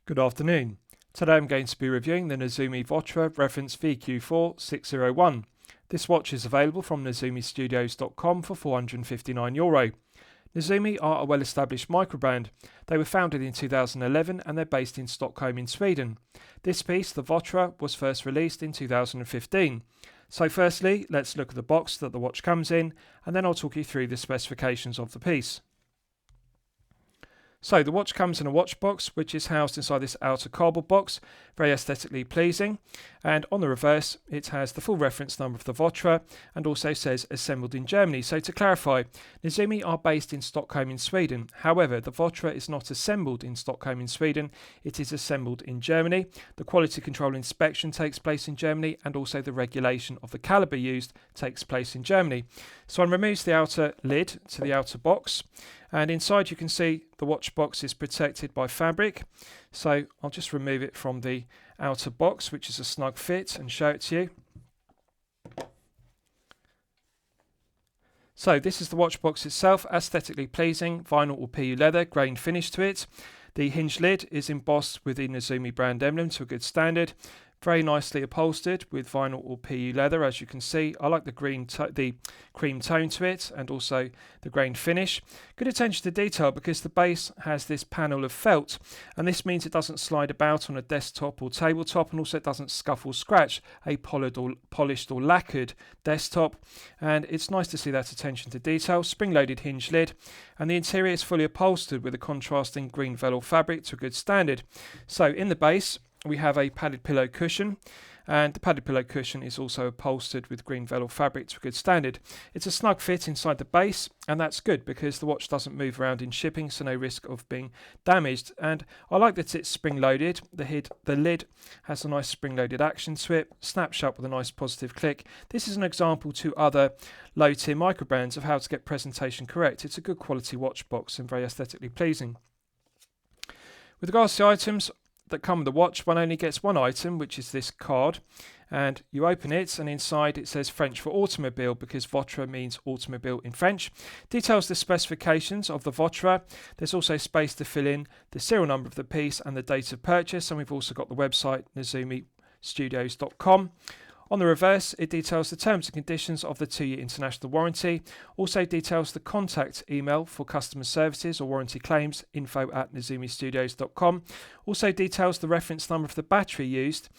Good afternoon. Today I'm going to be reviewing the Nezumi Voiture reference VQ4.601. This watch is available from NezumiStudios.com for €459. Nezumi are a well-established microbrand. They were founded in 2011 and they're based in Stockholm in Sweden. This piece, the Voiture, was first released in 2015. So firstly, let's look at the box that the watch comes in, and then I'll talk you through the specifications of the piece. So the watch comes in a watch box which is housed inside this outer cardboard box, very aesthetically pleasing, and on the reverse it has the full reference number of the Voiture and also says assembled in Germany. So to clarify, Nezumi are based in Stockholm in Sweden. However, the Voiture is not assembled in Stockholm in Sweden, it is assembled in Germany. The quality control inspection takes place in Germany and also the regulation of the caliber used takes place in Germany. So one removes the outer lid to the outer box, and inside you can see the watch box is protected by fabric. So I'll just remove it from the outer box, which is a snug fit, and show it to you. So this is the watch box itself, aesthetically pleasing, vinyl or PU leather, grain finish to it. The hinge lid is embossed with the Nezumi brand emblem to a good standard. Very nicely upholstered with vinyl or PU leather, as you can see. I like the cream tone to it and also the grain finish. Good attention to detail because the base has this panel of felt, and this means it doesn't slide about on a desktop or tabletop, and also it doesn't scuff or scratch a polished or lacquered desktop. And it's nice to see that attention to detail. Spring-loaded hinge lid, and the interior is fully upholstered with a contrasting green velour fabric to a good standard. So in the base we have a padded pillow cushion, and the padded pillow cushion is also upholstered with green velour fabric to a good standard. It's a snug fit inside the base, and that's good because the watch doesn't move around in shipping, so no risk of being damaged. And I like that it's spring loaded. The lid has a nice spring loaded action to it, snaps shut with a nice positive click. This is an example to other low tier micro brands of how to get presentation correct. It's a good quality watch box and very aesthetically pleasing. With regards to items that come with the watch, one only gets one item, which is this card, and you open it and inside it says French for automobile because Voiture means automobile in French. Details the specifications of the Voiture. There's also space to fill in the serial number of the piece and the date of purchase, and we've also got the website NezumiStudios.com. On the reverse, it details the terms and conditions of the 2-year international warranty, also details the contact email for customer services or warranty claims, info@NezumiStudios.com, also details the reference number of the battery used,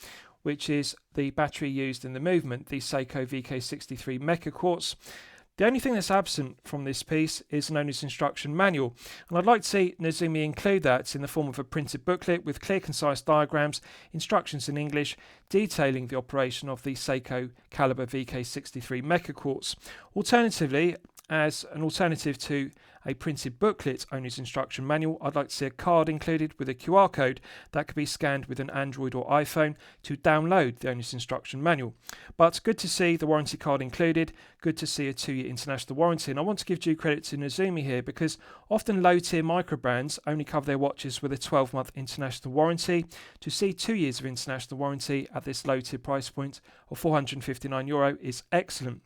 which is the battery used in the movement, the Seiko VK63 Mecha Quartz. The only thing that's absent from this piece is an owner's instruction manual, and I'd like to see Nezumi include that in the form of a printed booklet with clear, concise diagrams, instructions in English, detailing the operation of the Seiko caliber VK63 Mecha Quartz. Alternatively, as an alternative to a printed booklet owner's instruction manual, I'd like to see a card included with a QR code that could be scanned with an Android or iPhone to download the owner's instruction manual. But good to see the warranty card included, good to see a 2-year international warranty, and I want to give due credit to Nezumi here because often low tier micro brands only cover their watches with a 12-month international warranty. To see 2 years of international warranty at this low tier price point of €459 is excellent.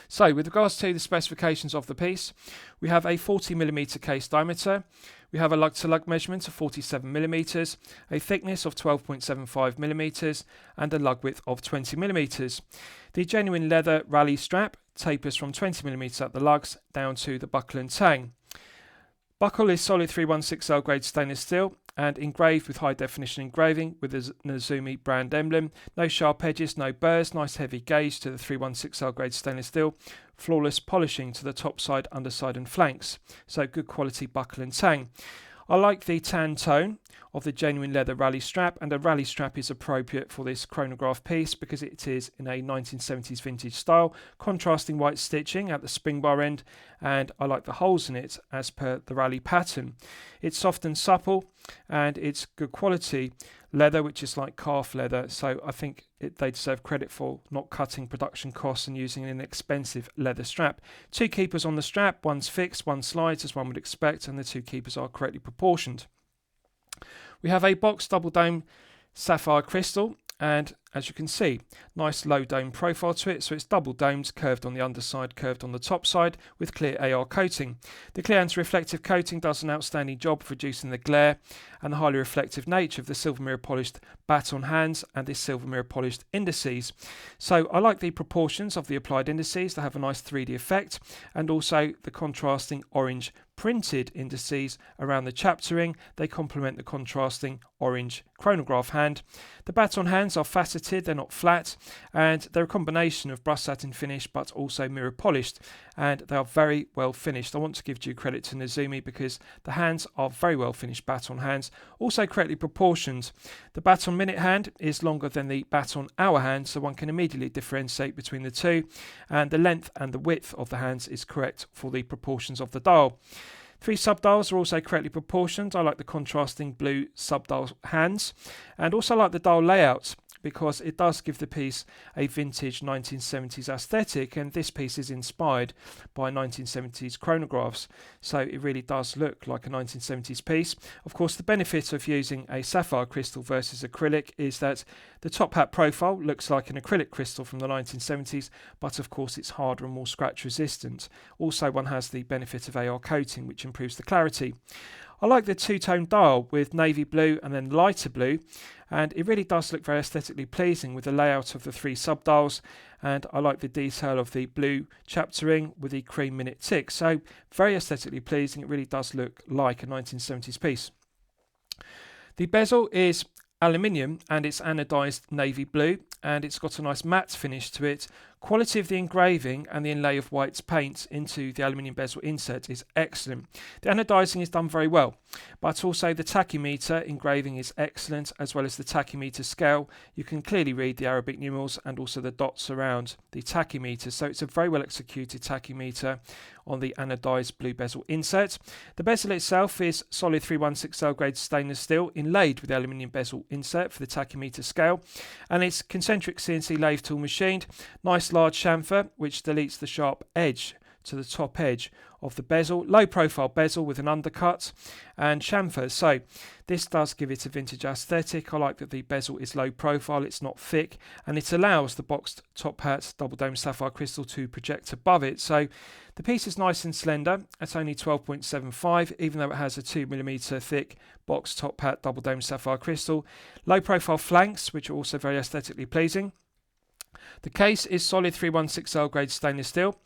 So with regards to the specifications of the piece, we have a 40mm case diameter, we have a lug-to-lug measurement of 47mm, a thickness of 12.75mm and a lug width of 20mm. The genuine leather rally strap tapers from 20mm at the lugs down to the buckle and tang. Buckle is solid 316L grade stainless steel and engraved with high definition engraving with the Nezumi brand emblem. No sharp edges, no burrs, nice heavy gauge to the 316L grade stainless steel. Flawless polishing to the top side, underside and flanks. So good quality buckle and tang. I like the tan tone of the genuine leather rally strap, and a rally strap is appropriate for this chronograph piece because it is in a 1970s vintage style, contrasting white stitching at the spring bar end, and I like the holes in it as per the rally pattern. It's soft and supple, and it's good quality leather, which is like calf leather, so I think they deserve credit for not cutting production costs and using an inexpensive leather strap. 2 keepers on the strap, one's fixed, one slides as one would expect, and the 2 keepers are correctly proportioned. We have a box double dome sapphire crystal, and as you can see, nice low dome profile to it, so it's double domed, curved on the underside, curved on the top side, with clear AR coating. The clear anti-reflective coating does an outstanding job of reducing the glare and the highly reflective nature of the silver mirror polished baton hands and the silver mirror polished indices. So I like the proportions of the applied indices. They have a nice 3D effect, and also the contrasting orange printed indices around the chapter ring. They complement the contrasting orange chronograph hand. The baton hands are faceted, they're not flat, and they're a combination of brushed satin finish but also mirror polished, and they are very well finished. I want to give due credit to Nezumi because the hands are very well finished baton hands, also correctly proportioned. The baton minute hand is longer than the baton hour hand, so one can immediately differentiate between the two, and the length and the width of the hands is correct for the proportions of the dial. 3 subdials are also correctly proportioned. I like the contrasting blue subdial hands, and also like the dial layout because it does give the piece a vintage 1970s aesthetic, and this piece is inspired by 1970s chronographs, so it really does look like a 1970s piece. Of course, the benefit of using a sapphire crystal versus acrylic is that the top hat profile looks like an acrylic crystal from the 1970s, but of course it's harder and more scratch resistant. Also, one has the benefit of AR coating, which improves the clarity. I like the two-tone dial with navy blue and then lighter blue, and it really does look very aesthetically pleasing with the layout of the 3 subdials, and I like the detail of the blue chapter ring with the cream minute tick, so very aesthetically pleasing. It really does look like a 1970s piece. The bezel is aluminium and it's anodized navy blue, and it's got a nice matte finish to it. Quality of the engraving and the inlay of white paint into the aluminium bezel insert is excellent. The anodizing is done very well, but also the tachymeter engraving is excellent, as well as the tachymeter scale. You can clearly read the Arabic numerals and also the dots around the tachymeter, so it's a very well executed tachymeter on the anodized blue bezel insert. The bezel itself is solid 316L grade stainless steel inlaid with the aluminium bezel insert for the tachymeter scale, and it's concentric CNC lathe tool machined. Nice large chamfer which deletes the sharp edge to the top edge of the bezel. Low profile bezel with an undercut and chamfer, so this does give it a vintage aesthetic. I like that the bezel is low profile, it's not thick, and it allows the boxed top hat double dome sapphire crystal to project above it. So the piece is nice and slender at only 12.75, even though it has a 2mm thick boxed top hat double dome sapphire crystal. Low profile flanks which are also very aesthetically pleasing. The case is solid 316L grade stainless steel.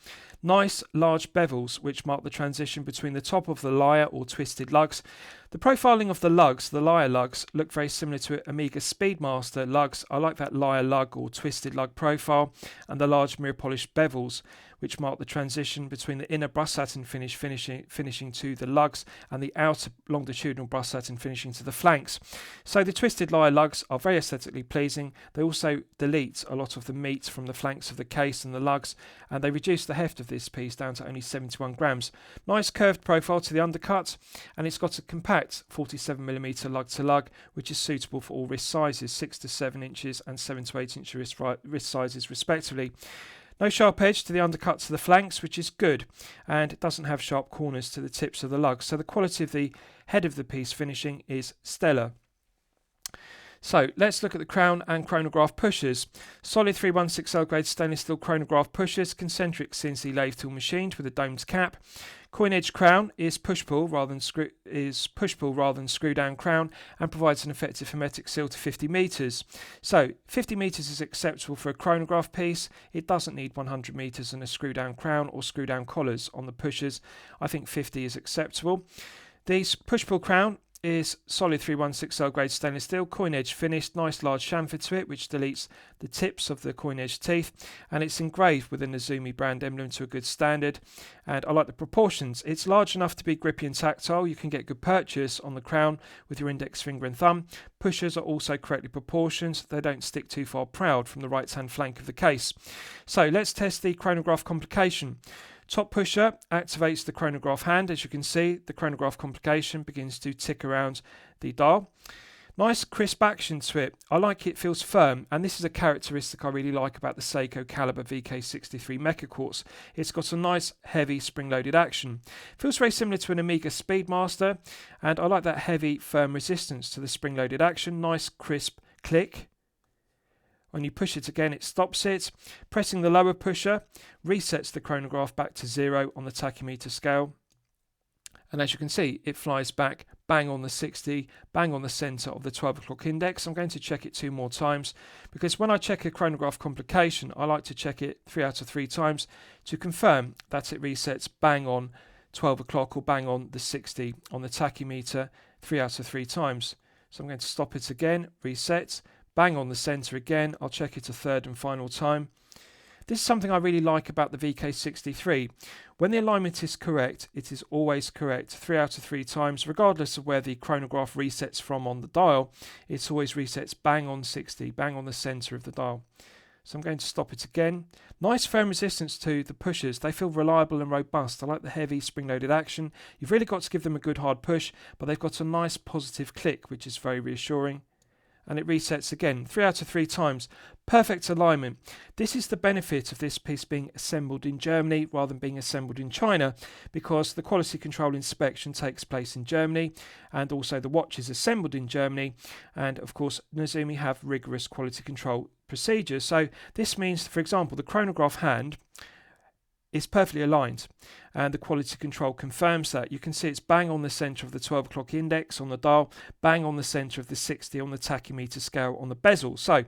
Nice large bevels which mark the transition between the top of the lyre or twisted lugs. The profiling of the lugs, the lyre lugs, look very similar to Amiga Speedmaster lugs. I like that lyre lug or twisted lug profile, and the large mirror polished bevels which mark the transition between the inner brushed satin finish finishing to the lugs and the outer longitudinal brushed satin finishing to the flanks. So the twisted lyre lugs are very aesthetically pleasing. They also delete a lot of the meat from the flanks of the case and the lugs, and they reduce the heft of this piece down to only 71 grams. Nice curved profile to the undercut, and it's got a compact 47mm lug to lug, which is suitable for all wrist sizes, 6 to 7 inches and 7 to 8 inch wrist sizes respectively. No sharp edge to the undercut to the flanks, which is good, and it doesn't have sharp corners to the tips of the lugs, so the quality of the head of the piece finishing is stellar. So let's look at the crown and chronograph pushers. Solid 316L grade stainless steel chronograph pushers, concentric CNC lathe tool machined with a domed cap. Coin edge crown is push-pull rather than screw down crown, and provides an effective hermetic seal to 50 meters. So 50 meters is acceptable for a chronograph piece. It doesn't need 100 meters and a screw down crown or screw down collars on the pushers. I think 50 is acceptable. This push-pull crown is solid 316L grade stainless steel, coin edge finished, nice large chamfer to it which deletes the tips of the coin edge teeth, and it's engraved with a Nezumi brand emblem to a good standard, and I like the proportions. It's large enough to be grippy and tactile. You can get good purchase on the crown with your index finger and thumb. Pushers are also correctly proportioned. They don't stick too far proud from the right hand flank of the case. So let's test the chronograph complication. Top pusher activates the chronograph hand. As you can see, the chronograph complication begins to tick around the dial. Nice crisp action to it. I like it, feels firm, and this is a characteristic I really like about the Seiko Caliber VK63 Mecha Quartz. It's got a nice heavy spring-loaded action. Feels very similar to an Amiga Speedmaster, and I like that heavy firm resistance to the spring-loaded action. Nice crisp click When you push it again, it stops it. Pressing the lower pusher resets the chronograph back to 0 on the tachymeter scale. And as you can see, it flies back bang on the 60, bang on the centre of the 12 o'clock index. I'm going to check it 2 more times because when I check a chronograph complication, I like to check it 3 out of 3 times to confirm that it resets bang on 12 o'clock or bang on the 60 on the tachymeter 3 out of 3 times. So I'm going to stop it again, reset, bang on the centre again. I'll check it a third and final time. This is something I really like about the VK63. When the alignment is correct, it is always correct 3 out of 3 times, regardless of where the chronograph resets from on the dial. It always resets bang on 60, bang on the centre of the dial. So I'm going to stop it again. Nice firm resistance to the pushers. They feel reliable and robust. I like the heavy spring-loaded action. You've really got to give them a good hard push, but they've got a nice positive click, which is very reassuring. And it resets again 3 out of 3 times. Perfect alignment. This is the benefit of this piece being assembled in Germany rather than being assembled in China, because the quality control inspection takes place in Germany and also the watch is assembled in Germany, and of course Nezumi have rigorous quality control procedures. So this means, for example, the chronograph hand is perfectly aligned and the quality control confirms that. You can see it's bang on the centre of the 12 o'clock index on the dial, bang on the centre of the 60 on the tachymeter scale on the bezel. So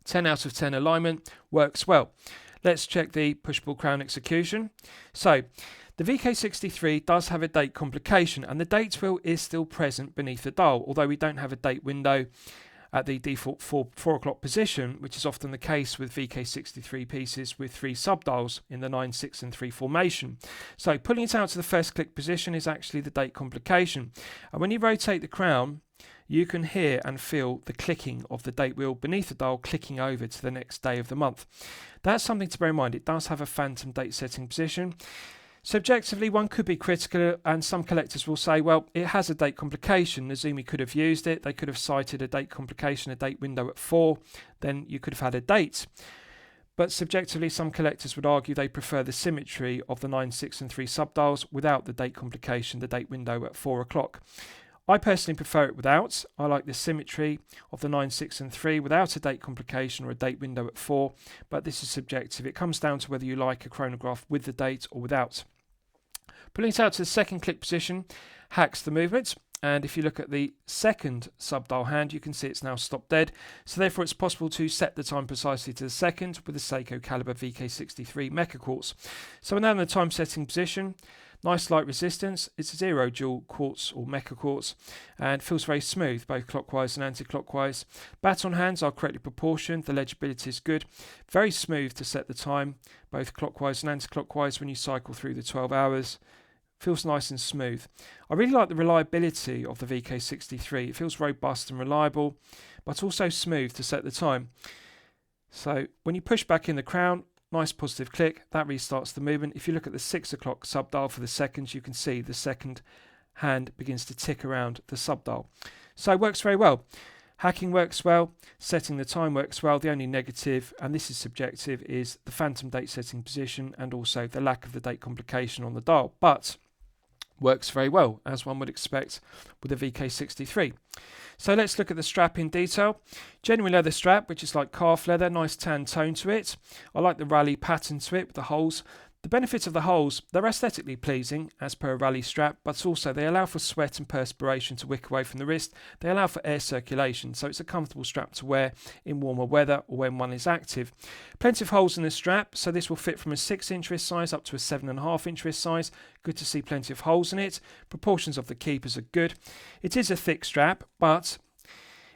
10 out of 10 alignment, works well. Let's check the push-pull crown execution. So the VK63 does have a date complication and the date wheel is still present beneath the dial, although we don't have a date window at the default 4 o'clock position, which is often the case with VK63 pieces with 3 subdials in the 9, 6 and 3 formation. So pulling it out to the first click position is actually the date complication. And when you rotate the crown, you can hear and feel the clicking of the date wheel beneath the dial clicking over to the next day of the month. That's something to bear in mind. It does have a phantom date setting position. Subjectively, one could be critical, and some collectors will say, well, it has a date complication. Nezumi could have used it. They could have cited a date complication, a date window at 4. Then you could have had a date. But subjectively, some collectors would argue they prefer the symmetry of the 9, 6 and 3 subdials without the date complication, the date window at 4 o'clock. I personally prefer it without. I like the symmetry of the 9, 6 and 3 without a date complication or a date window at 4, but this is subjective. It comes down to whether you like a chronograph with the date or without. Pulling it out to the second click position hacks the movement, and if you look at the second subdial hand, you can see it's now stopped dead, so therefore it's possible to set the time precisely to the second with the Seiko Caliber VK63 Mecha Quartz. So we're now in the time setting position. Nice light resistance. It's a 0 dual quartz or Mecha Quartz and feels very smooth both clockwise and anti-clockwise. Baton hands are correctly proportioned. The legibility is good. Very smooth to set the time both clockwise and anti-clockwise when you cycle through the 12 hours. Feels nice and smooth. I really like the reliability of the VK63. It feels robust and reliable, but also smooth to set the time. So when you push back in the crown, nice positive click, that restarts the movement. If you look at the 6 o'clock subdial for the seconds, you can see the second hand begins to tick around the subdial. So it works very well. Hacking works well, setting the time works well. The only negative, and this is subjective, is the phantom date setting position and also the lack of the date complication on the dial. But works very well, as one would expect with a VK63. So let's look at the strap in detail. Genuine leather strap, which is like calf leather, nice tan tone to it. I like the rally pattern to it with the holes. The benefits of the holes, they're aesthetically pleasing as per a rally strap, but also they allow for sweat and perspiration to wick away from the wrist. They allow for air circulation, so it's a comfortable strap to wear in warmer weather or when one is active. Plenty of holes in the strap, so this will fit from a 6-inch wrist size up to a 7.5-inch wrist size. Good to see plenty of holes in it. Proportions of the keepers are good. It is a thick strap, but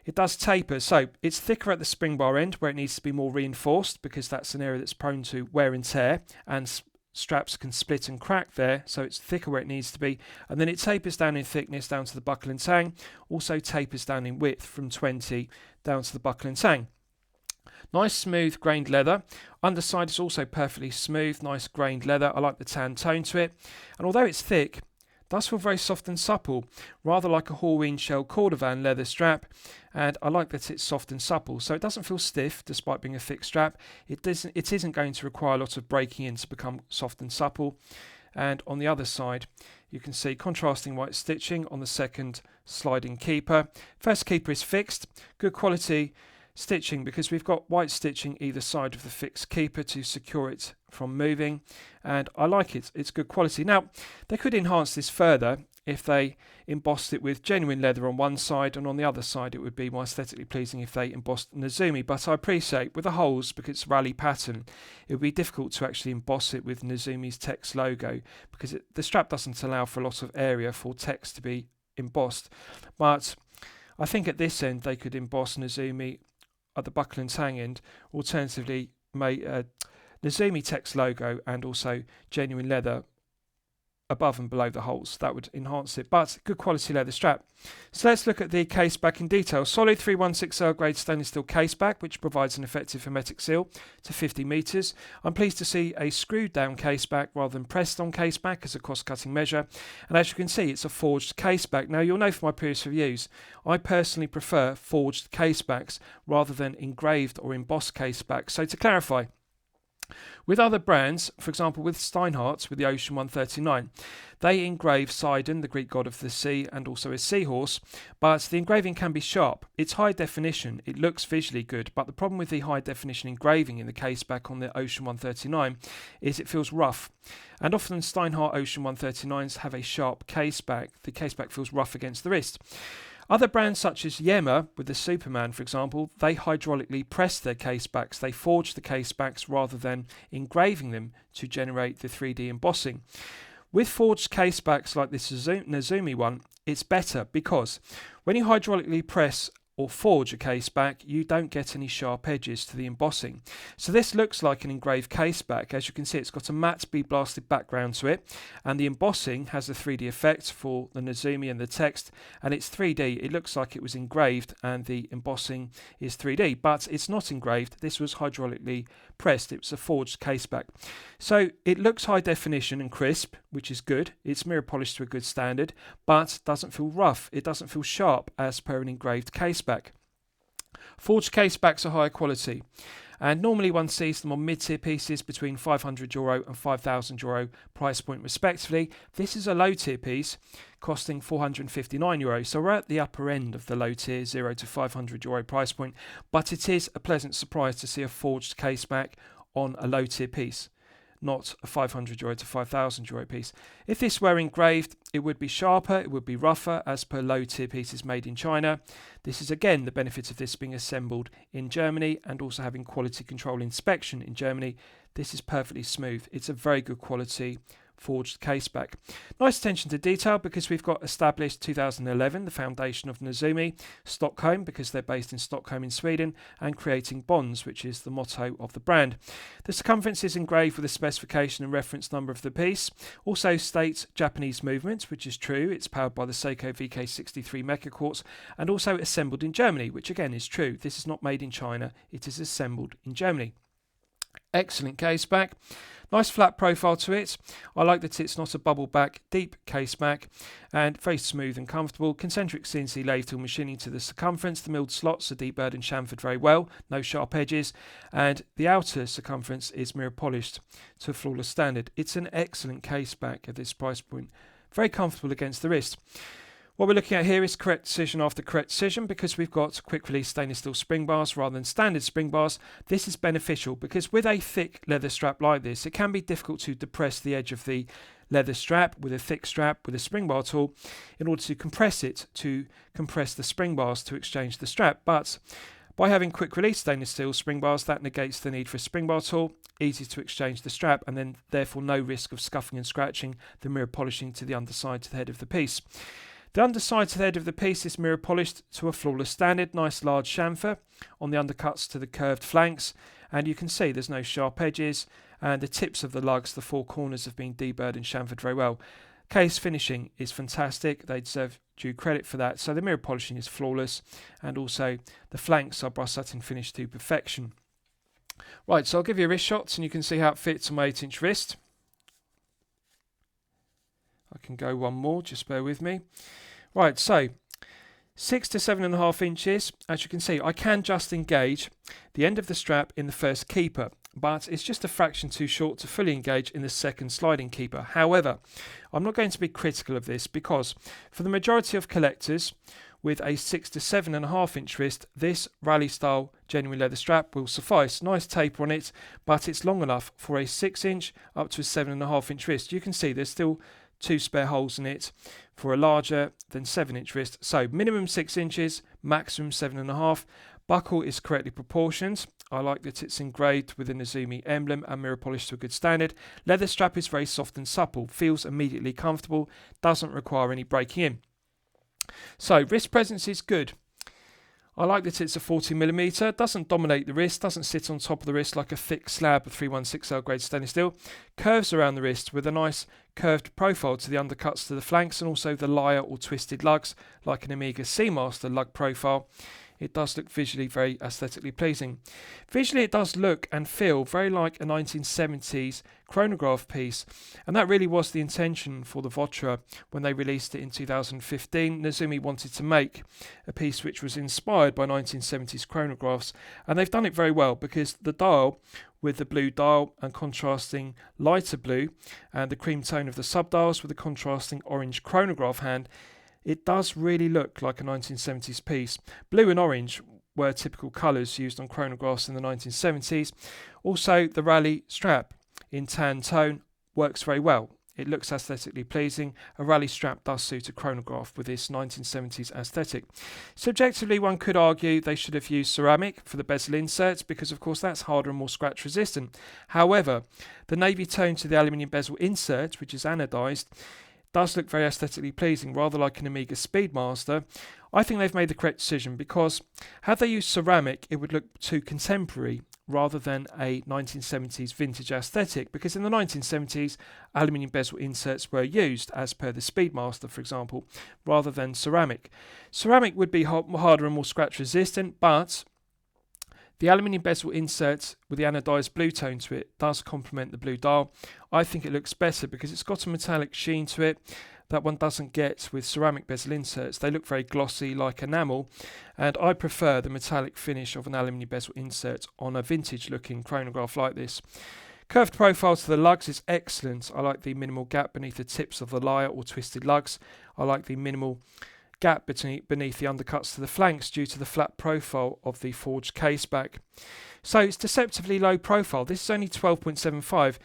it does taper, so it's thicker at the spring bar end where it needs to be more reinforced because that's an area that's prone to wear and tear, and straps can split and crack there, so it's thicker where it needs to be, and then it tapers down in thickness down to the buckle and tang, also tapers down in width from 20 down to the buckle and tang. Nice smooth grained leather. Underside is also perfectly smooth, nice grained leather. I like the tan tone to it, and although it's thick, it does feel very soft and supple, rather like a Halloween shell cordovan leather strap, and I like that it's soft and supple, so it doesn't feel stiff despite being a thick strap. It isn't going to require a lot of breaking in to become soft and supple. And on the other side, you can see contrasting white stitching on the second sliding keeper. First keeper is fixed, good quality stitching, because we've got white stitching either side of the fixed keeper to secure it from moving, and I like it. It's good quality. Now, they could enhance this further if they embossed it with genuine leather on one side, and on the other side it would be more aesthetically pleasing if they embossed Nezumi. But I appreciate with the holes, because it's rally pattern, it would be difficult to actually emboss it with Nezumi's text logo, because the strap doesn't allow for a lot of area for text to be embossed. But I think at this end they could emboss Nezumi at the buckle and tang end, alternatively make Nezumi text logo and also genuine leather above and below the holes. That would enhance it, but good quality leather strap. So let's look at the case back in detail. Solid 316L grade stainless steel case back, which provides an effective hermetic seal to 50 metres. I'm pleased to see a screwed down case back rather than pressed on case back as a cost cutting measure, and as you can see, it's a forged case back. Now, you'll know from my previous reviews, I personally prefer forged case backs rather than engraved or embossed case backs. So to clarify, with other brands, for example with Steinhardt's, with the Ocean 139, they engrave Poseidon, the Greek god of the sea, and also a seahorse, but the engraving can be sharp. It's high definition, it looks visually good, but the problem with the high definition engraving in the case back on the Ocean 139 is it feels rough. And often Steinhardt Ocean 139s have a sharp case back. The case back feels rough against the wrist. Other brands such as Yema, with the Superman for example, they hydraulically press their case backs. They forge the case backs rather than engraving them to generate the 3D embossing. With forged case backs like this Nezumi one, it's better because when you hydraulically press or forge a case back, you don't get any sharp edges to the embossing. So this looks like an engraved case back. As you can see, it's got a matte bead blasted background to it, and the embossing has a 3D effect for the Nezumi and the text, and it's 3D. It looks like it was engraved and the embossing is 3D, but it's not engraved. This was hydraulically pressed. It was a forged case back. So it looks high definition and crisp, which is good. It's mirror polished to a good standard, but doesn't feel rough. It doesn't feel sharp as per an engraved case back. Forged case backs are higher quality, and normally one sees them on mid-tier pieces between €500 and €5,000 price point respectively. This is a low-tier piece costing €459, so we're at the upper end of the low-tier €0 to €500 price point, but it is a pleasant surprise to see a forged case back on a low-tier piece, not a €500 to €5,000 piece. If this were engraved, it would be sharper, it would be rougher as per low-tier pieces made in China. This is again the benefit of this being assembled in Germany and also having quality control inspection in Germany. This is perfectly smooth. It's a very good quality forged case back. Nice attention to detail because we've got established 2011, the foundation of Nezumi, Stockholm, because they're based in Stockholm in Sweden, and creating bonds, which is the motto of the brand. The circumference is engraved with a specification and reference number of the piece. Also states Japanese movement, which is true. It's powered by the Seiko VK63 Mecha Quartz, and also assembled in Germany, which again is true. This is not made in China, it is assembled in Germany. Excellent case back. Nice flat profile to it. I like that it's not a bubble back, deep case back, and very smooth and comfortable. Concentric CNC lathe tool machining to the circumference. The milled slots are deburred and chamfered very well, no sharp edges, and the outer circumference is mirror polished to a flawless standard. It's an excellent case back at this price point. Very comfortable against the wrist. What we're looking at here is correct decision after correct decision because we've got quick release stainless steel spring bars rather than standard spring bars. This is beneficial because with a thick leather strap like this, it can be difficult to depress the edge of the leather strap with a thick strap with a spring bar tool in order to compress the spring bars to exchange the strap. But by having quick release stainless steel spring bars, that negates the need for a spring bar tool, easy to exchange the strap, and then therefore no risk of scuffing and scratching the mirror polishing to the underside to the head of the piece. The underside to the head of the piece is mirror polished to a flawless standard. Nice large chamfer on the undercuts to the curved flanks, and you can see there's no sharp edges, and the tips of the lugs, the four corners, have been deburred and chamfered very well. Case finishing is fantastic. They deserve due credit for that. So the mirror polishing is flawless, and also the flanks are brush satin finished to perfection. Right, so I'll give you wrist shots and you can see how it fits on my 8-inch wrist. I can go one more, just bear with me. Right, so 6 to 7.5 inches. As you can see, I can just engage the end of the strap in the first keeper, but it's just a fraction too short to fully engage in the second sliding keeper. However, I'm not going to be critical of this because for the majority of collectors, with a 6 to 7.5 inch wrist, this rally style genuine leather strap will suffice. Nice taper on it, but it's long enough for a 6 inch up to a 7.5 inch wrist. You can see there's still 2 spare holes in it for a larger than 7 inch wrist. So minimum 6 inches, maximum 7.5. Buckle is correctly proportioned. I like that it's engraved with a Nezumi emblem and mirror polished to a good standard. Leather strap is very soft and supple, feels immediately comfortable, doesn't require any breaking in. So wrist presence is good. I like that it's a 40mm, doesn't dominate the wrist, doesn't sit on top of the wrist like a thick slab of 316L grade stainless steel. Curves around the wrist with a nice curved profile to the undercuts to the flanks and also the lyre or twisted lugs like an Omega Seamaster lug profile. It does look visually very aesthetically pleasing. Visually it does look and feel very like a 1970s chronograph piece, and that really was the intention for the Voiture when they released it in 2015. Nezumi wanted to make a piece which was inspired by 1970s chronographs, and they've done it very well because the dial with the blue dial and contrasting lighter blue and the cream tone of the subdials with the contrasting orange chronograph hand, it does really look like a 1970s piece. Blue and orange were typical colours used on chronographs in the 1970s. Also, the rally strap in tan tone works very well. It looks aesthetically pleasing. A rally strap does suit a chronograph with this 1970s aesthetic. Subjectively, one could argue they should have used ceramic for the bezel inserts because, of course, that's harder and more scratch resistant. However, the navy tone to the aluminium bezel insert, which is anodised, does look very aesthetically pleasing, rather like an Omega Speedmaster. I think they've made the correct decision because had they used ceramic, it would look too contemporary rather than a 1970s vintage aesthetic, because in the 1970s, aluminium bezel inserts were used, as per the Speedmaster, for example, rather than ceramic. Ceramic would be harder and more scratch resistant, but the aluminium bezel insert with the anodised blue tone to it does complement the blue dial. I think it looks better because it's got a metallic sheen to it that one doesn't get with ceramic bezel inserts. They look very glossy like enamel, and I prefer the metallic finish of an aluminium bezel insert on a vintage looking chronograph like this. Curved profile to the lugs is excellent. I like the minimal gap beneath the tips of the lyre or twisted lugs. I like the minimal gap beneath the undercuts to the flanks due to the flat profile of the forged case back. So it's deceptively low profile. This is only 12.75.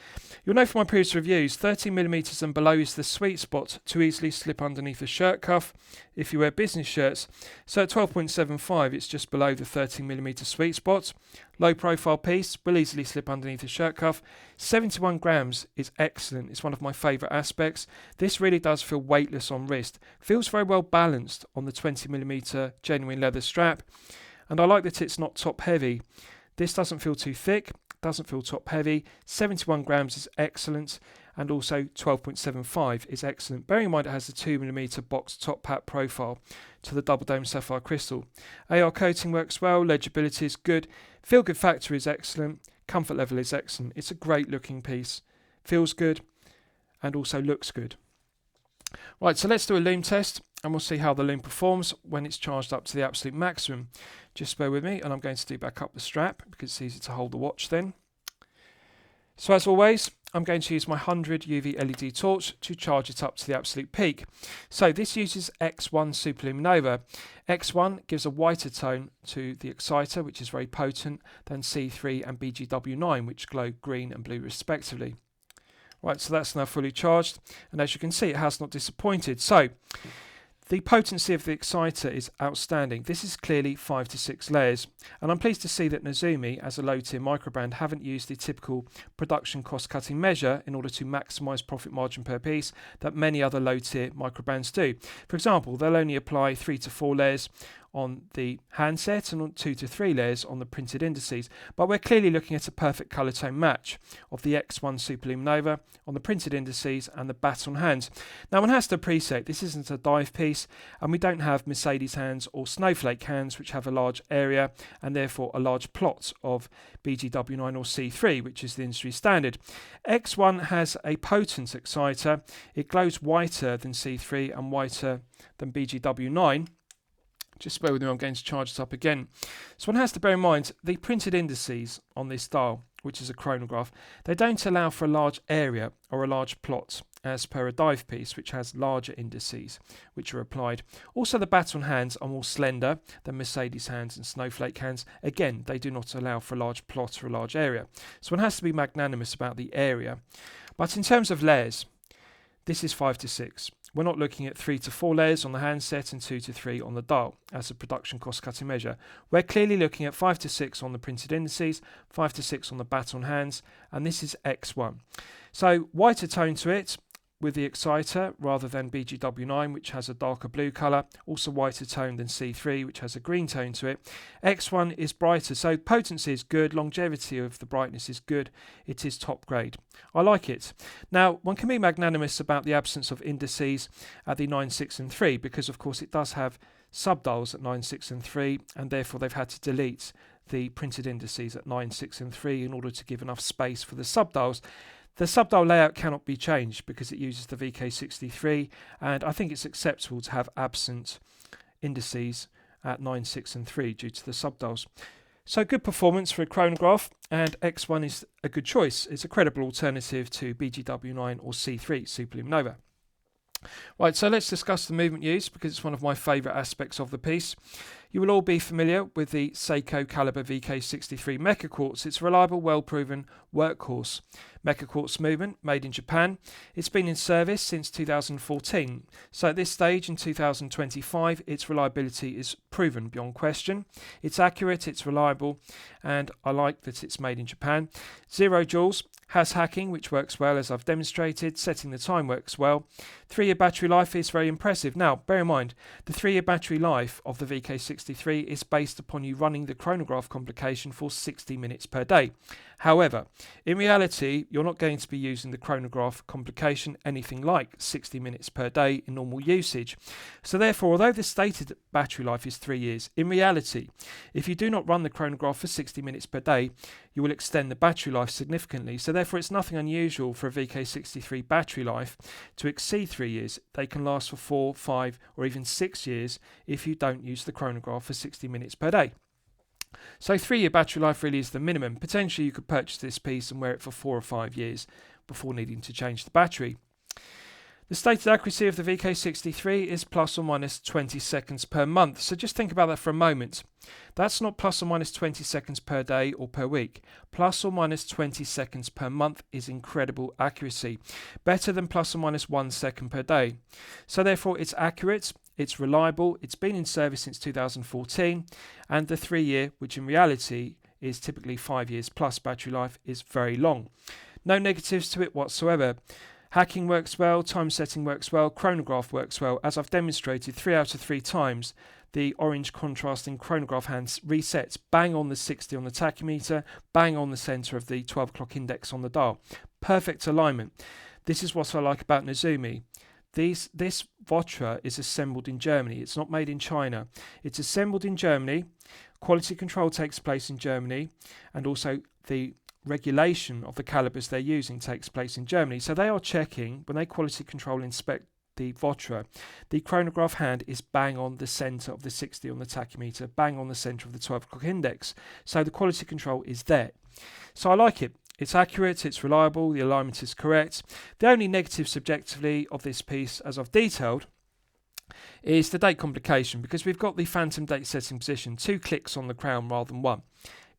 You'll know from my previous reviews, 13mm and below is the sweet spot to easily slip underneath a shirt cuff if you wear business shirts. So at 12.75 it's just below the 13mm sweet spot. Low profile piece will easily slip underneath a shirt cuff. 71 grams is excellent. It's one of my favourite aspects. This really does feel weightless on wrist. Feels very well balanced on the 20mm genuine leather strap. And I like that it's not top heavy. This doesn't feel too thick, doesn't feel top heavy. 71 grams is excellent, and also 12.75 is excellent. Bearing in mind it has the 2mm box top hat profile to the double dome sapphire crystal. AR coating works well, legibility is good, feel good factor is excellent, comfort level is excellent. It's a great looking piece, feels good, and also looks good. Right, so let's do a Lume test and we'll see how the Lume performs when it's charged up to the absolute maximum. Just bear with me, and I'm going to do back up the strap because it's easy to hold the watch then. So as always, I'm going to use my 100 UV LED torch to charge it up to the absolute peak. So this uses X1 Superluminova. X1 gives a whiter tone to the exciter, which is very potent, than C3 and BGW9, which glow green and blue respectively. Right, so that's now fully charged, and as you can see, it has not disappointed. So the potency of the exciter is outstanding. This is clearly 5 to 6 layers, and I'm pleased to see that Nezumi, as a low-tier microbrand, haven't used the typical production cost-cutting measure in order to maximise profit margin per piece that many other low-tier microbrands do. For example, they'll only apply 3 to 4 layers on the handset and on 2 to 3 layers on the printed indices, but we're clearly looking at a perfect colour tone match of the X1 Superluminova on the printed indices and the baton hands. Now one has to appreciate this isn't a dive piece, and we don't have Mercedes hands or snowflake hands which have a large area and therefore a large plot of BGW9 or C3, which is the industry standard. X1 has a potent exciter. It glows whiter than C3 and whiter than BGW9. Just bear with me, I'm going to charge it up again. So one has to bear in mind the printed indices on this dial, which is a chronograph, they don't allow for a large area or a large plot. as per a dive piece, which has larger indices which are applied. Also, the baton hands are more slender than Mercedes hands and Snowflake hands. Again, they do not allow for a large plot or a large area, so one has to be magnanimous about the area. But in terms of layers, this is 5 to 6. We're not looking at 3 to 4 layers on the handset and 2 to 3 on the dial as a production cost cutting measure. We're clearly looking at 5 to 6 on the printed indices, 5 to 6 on the baton hands, and this is X1. So whiter tone to it with the exciter rather than BGW9, which has a darker blue colour, also whiter tone than C3, which has a green tone to it. X1 is brighter, so potency is good, longevity of the brightness is good, it is top grade. I like it. Now, one can be magnanimous about the absence of indices at the 9, 6 and 3, because of course it does have subdials at 9, 6 and 3, and therefore they've had to delete the printed indices at 9, 6 and 3 in order to give enough space for the subdials. The subdial layout cannot be changed because it uses the VK63, and I think it's acceptable to have absent indices at 9, 6 and 3 due to the subdials. So good performance for a chronograph, and X1 is a good choice. It's a credible alternative to BGW9 or C3 Superluminova. Right, so let's discuss the movement used because it's one of my favourite aspects of the piece. You will all be familiar with the Seiko Caliber VK63 Mecha Quartz. It's a reliable, well-proven workhorse Mecha Quartz movement made in Japan. It's been in service since 2014. So at this stage in 2025, its reliability is proven beyond question. It's accurate, it's reliable, and I like that it's made in Japan. 0 joules. Has hacking, which works well as I've demonstrated. Setting the time works well. 3-year battery life is very impressive. Now, bear in mind, the 3-year battery life of the VK63 is based upon you running the chronograph complication for 60 minutes per day. However, in reality, you're not going to be using the chronograph complication anything like 60 minutes per day in normal usage. So therefore, although the stated battery life is 3 years, in reality, if you do not run the chronograph for 60 minutes per day, you will extend the battery life significantly. So therefore, it's nothing unusual for a VK63 battery life to exceed 3 years. They can last for 4, 5 or even 6 years if you don't use the chronograph for 60 minutes per day. So 3-year battery life really is the minimum. Potentially you could purchase this piece and wear it for 4 or 5 years before needing to change the battery. The stated accuracy of the VK63 is plus or minus 20 seconds per month. So just think about that for a moment. That's not plus or minus 20 seconds per day or per week. Plus or minus 20 seconds per month is incredible accuracy. Better than plus or minus 1 second per day. So therefore it's accurate, it's reliable, it's been in service since 2014, and the 3-year, which in reality is typically 5 years plus battery life, is very long. No negatives to it whatsoever. Hacking works well, time setting works well, chronograph works well. As I've demonstrated 3 out of 3 times, the orange contrasting chronograph hands resets bang on the 60 on the tachymeter, bang on the centre of the 12 o'clock index on the dial. Perfect alignment. This is what I like about Nezumi. This Voiture is assembled in Germany. It's not made in China. It's assembled in Germany. Quality control takes place in Germany, and also the regulation of the calibers they're using takes place in Germany. So they are checking, when they quality control inspect the Voiture, the chronograph hand is bang on the centre of the 60 on the tachymeter, bang on the centre of the 12 o'clock index. So the quality control is there. So I like it. It's accurate, it's reliable, the alignment is correct. The only negative subjectively of this piece, as I've detailed, is the date complication, because we've got the phantom date setting position, 2 clicks on the crown rather than 1.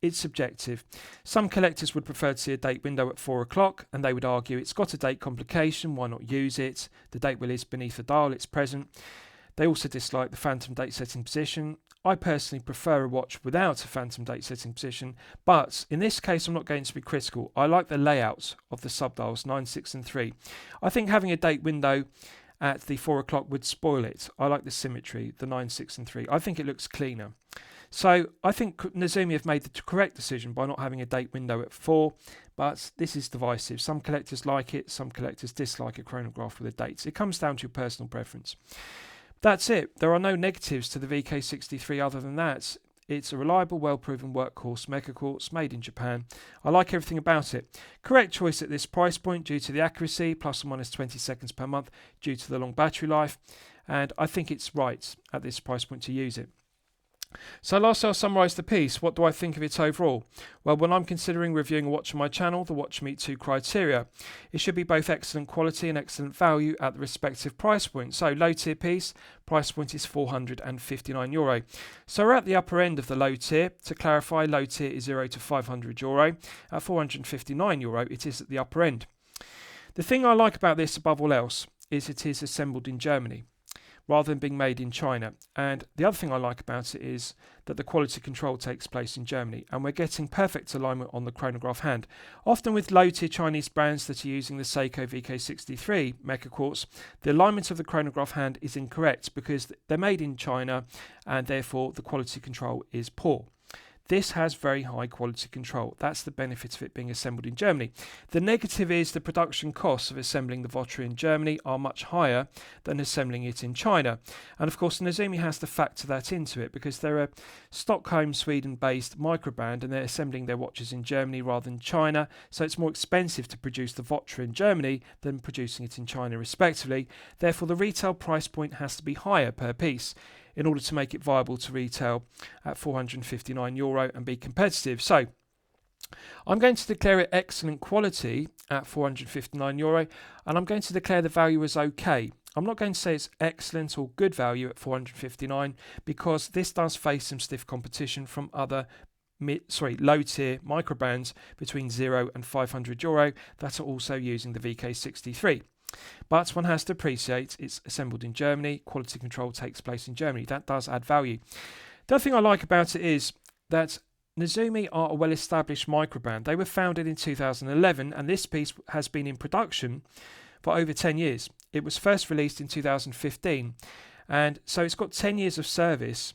It's subjective. Some collectors would prefer to see a date window at 4 o'clock, and they would argue it's got a date complication, why not use it? The date wheel is beneath the dial, it's present. They also dislike the phantom date setting position. I personally prefer a watch without a phantom date setting position, but in this case I'm not going to be critical. I like the layout of the subdials 9, 6 and 3. I think having a date window at the 4 o'clock would spoil it. I like the symmetry, the 9, 6 and 3. I think it looks cleaner. So I think Nezumi have made the correct decision by not having a date window at 4, but this is divisive. Some collectors like it, some collectors dislike a chronograph with the dates. It comes down to your personal preference. That's it. There are no negatives to the VK63 other than that. It's a reliable, well-proven workhorse Mecha Quartz made in Japan. I like everything about it. Correct choice at this price point due to the accuracy, plus or minus 20 seconds per month due to the long battery life, and I think it's right at this price point to use it. So lastly, I'll summarise the piece. What do I think of it overall? Well, when I'm considering reviewing a watch on my channel, the watch meet 2 criteria. It should be both excellent quality and excellent value at the respective price point. So low tier piece, price point is €459. So we're at the upper end of the low tier. To clarify, low tier is €0 to €500. At €459, it is at the upper end. The thing I like about this above all else is it is assembled in Germany rather than being made in China. And the other thing I like about it is that the quality control takes place in Germany, and we're getting perfect alignment on the chronograph hand. Often with low-tier Chinese brands that are using the Seiko VK63 Mecha Quartz, the alignment of the chronograph hand is incorrect because they're made in China and therefore the quality control is poor. This has very high quality control. That's the benefit of it being assembled in Germany. The negative is the production costs of assembling the Voiture in Germany are much higher than assembling it in China. And of course, Nezumi has to factor that into it because they're a Stockholm, Sweden-based microbrand and they're assembling their watches in Germany rather than China. So it's more expensive to produce the Voiture in Germany than producing it in China, respectively. Therefore, the retail price point has to be higher per piece in order to make it viable to retail at €459 and be competitive. So I'm going to declare it excellent quality at €459 and I'm going to declare the value as okay. I'm not going to say it's excellent or good value at $459 because this does face some stiff competition from other low-tier microbrands between €0 and €500 that are also using the VK63. But one has to appreciate it's assembled in Germany, quality control takes place in Germany. That does add value. The other thing I like about it is that Nezumi are a well-established microbrand. They were founded in 2011 and this piece has been in production for over 10 years. It was first released in 2015 and so it's got 10 years of service.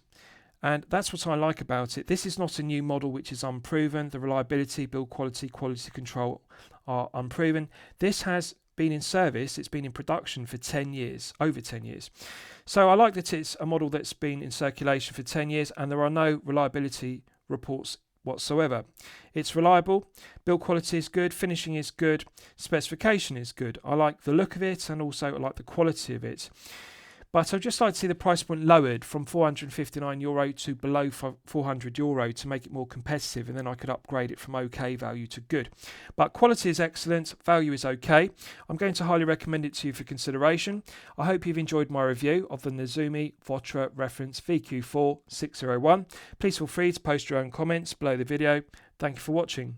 And that's what I like about it. This is not a new model which is unproven. The reliability, build quality, quality control are unproven. This has been in service, it's been in production for 10 years, over 10 years. So I like that it's a model that's been in circulation for 10 years and there are no reliability reports whatsoever. It's reliable, build quality is good, finishing is good, specification is good. I like the look of it and also I like the quality of it. But I'd just like to see the price point lowered from €459 to below €400 to make it more competitive, and then I could upgrade it from okay value to good. But quality is excellent, value is okay. I'm going to highly recommend it to you for consideration. I hope you've enjoyed my review of the Nezumi Voiture reference VQ4.601. Please feel free to post your own comments below the video. Thank you for watching.